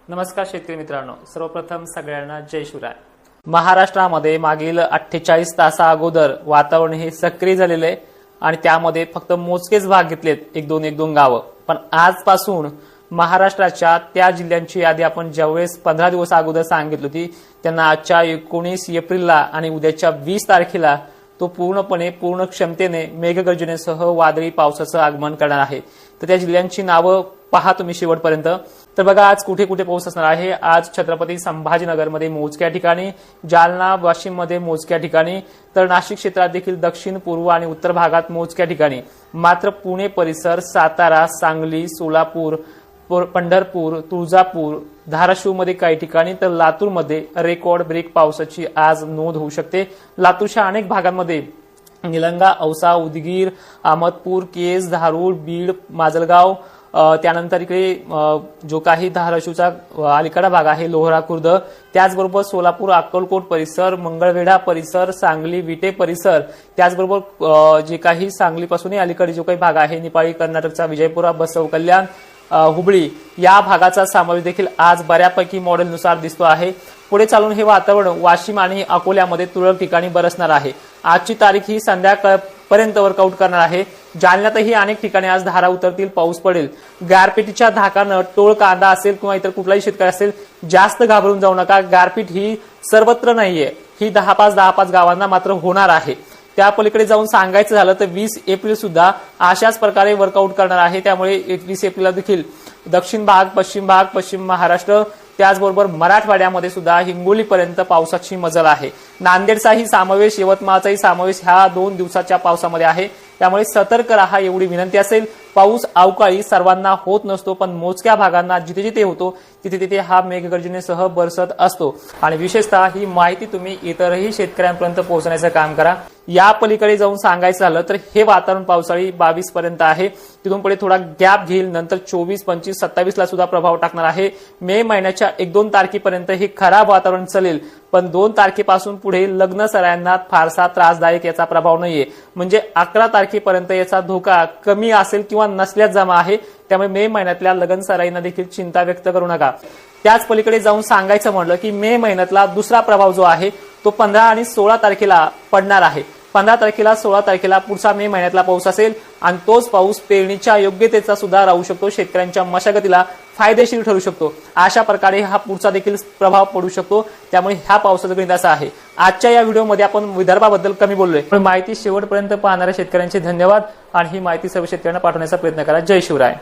नमस्कार शेतकरी मित्रांनो, सर्वप्रथम सगळ्यांना जय शिवराय। महाराष्ट्रामध्ये मागील 48 तासा अगोदर वातावरण हे सक्रिय झालेले आहे आणि त्यामध्ये फक्त मोजकेच भाग घेतलेत, एक दोन गावं। पण आजपासून महाराष्ट्राच्या त्या जिल्ह्यांची यादी आपण ज्यावेळेस 15 दिवस अगोदर सांगितली होती त्यांना आजच्या 19 एप्रिलला आणि उद्याच्या 20 तारखेला तो पूर्ण क्षमतेने मेघगर्जनेसह वादळी पावसाचं आगमन करणार आहे। तर त्या जिल्ह्यांची नावं पहा तुम्ही शेवटपर्यंत। तर बघा आज कुठे कुठे पाऊस असणार आहे। आज छत्रपती संभाजीनगरमध्ये मोजक्या ठिकाणी, जालना वाशिम मध्ये मोजक्या ठिकाणी, तर नाशिक क्षेत्रात देखील दक्षिण पूर्व आणि उत्तर भागात मोजक्या ठिकाणी। मात्र पुणे परिसर, सातारा, सांगली, सोलापूर, पंढरपूर, तुळजापूर, धाराशिव मध्ये काही ठिकाणी, तर लातूर मध्ये रेकॉर्ड ब्रेक पावसाची आज नोंद होऊ शकते। लातूरच्या अनेक भागांमध्ये निलंगा, औसा, उदगीर, अहमदपूर, केज, धारूर, बीड, माजलगाव, त्यानंतर इकडे जो काही धाराशिवचा अलीकडा भाग आहे लोहरा खुर्द, त्याचबरोबर सोलापूर, अक्कलकोट परिसर, मंगळवेढा परिसर, सांगली, विटे परिसर, त्याचबरोबर जे काही सांगलीपासून अलीकडे जो काही भाग आहे निपाळी, कर्नाटकचा विजयपुरा, बसव कल्याण, हुबळी या भागाचा समावेश देखील आज बऱ्यापैकी मॉडेलनुसार दिसतो आहे। पुढे चालून हे वातावरण वाशिम आणि अकोल्यामध्ये तुरळक ठिकाणी बरसणार आहे। आजची तारीख ही संध्याकाळपर्यंत वर्कआउट करणार आहे। जालन्यातही अनेक ठिकाणी आज धारा उतरतील, पाऊस पडेल। गारपीटीच्या धाकानं टोळ कांदा असेल किंवा इतर कुठलाही शेतकरी असेल जास्त घाबरून जाऊ नका। गारपीट ही सर्वत्र नाहीये, ही 10-5 गावांना मात्र होणार आहे। त्या पलीकडे जाऊन सांगायचं झालं तर 20 एप्रिल सुद्धा अशाच प्रकारे वर्कआउट करणार आहे। त्यामुळे 21 एप्रिलला देखील दक्षिण भाग, पश्चिम महाराष्ट्र, त्याचबरोबर मराठवाड्यामध्ये सुद्धा हिंगोलीपर्यंत पावसाची मजल आहे। नांदेडचाही समावेश, यवतमाळचाही समावेश ह्या 2 दिवसाच्या पावसामध्ये आहे। त्यामुळे सतर्क राहा एवढी विनंती असेल। पाऊस अवकाळी सर्वांना होत नसतो, पण मोजक्या भागांना जिथे जिथे होतो तिथे तिथे हा मेघगर्जनेसह बरसत असतो। आणि विशेषतः ही माहिती तुम्ही इतरही शेतकऱ्यांपर्यंत पोहोचण्याचं काम करा। या पलीकडे जाऊन सांगायचं झालं तर हे वातावरण पावसाळी 22 पर्यंत आहे। तिथून पुढे थोडा गॅप घेईल, नंतर 24, 25, 27 ला सुद्धा प्रभाव टाकणार आहे। मे महिन्याच्या 1-2 तारखेपर्यंत हे खराब वातावरण चालेल, पण 2 तारखेपासून पुढे लग्न सरांना फारसा त्रासदायक याचा प्रभाव नाहीये। म्हणजे 11 तारखेपर्यंत याचा धोका कमी असेल किंवा नसल्यास जमा आहे। त्यामुळे मे महिन्यातल्या लग्न सराईंना देखील चिंता व्यक्त करू नका। त्याच पलीकडे जाऊन सांगायचं म्हटलं की मे महिन्यातला दुसरा प्रभाव जो आहे तो 15 आणि 16 तारखेला पडणार आहे। 15 तारखेला 16 तारखेला पुढचा मे महिन्यातला पाऊस असेल आणि तोच पाऊस पेरणीच्या योग्यतेचा सुद्धा राहू शकतो, शेतकऱ्यांच्या मशागतीला फायदेशीर ठरू शकतो। अशा प्रकारे हा पुढचा देखील प्रभाव पडू शकतो। त्यामुळे ह्या पावसाचं गणित असं आहे। आजच्या या व्हिडिओमध्ये आपण विदर्भाबद्दल कमी बोललोय, पण माहिती शेवटपर्यंत पाहणाऱ्या शेतकऱ्यांचे धन्यवाद आणि ही माहिती सर्व शेतकऱ्यांना पाठवण्याचा प्रयत्न करा। जय शिवराय।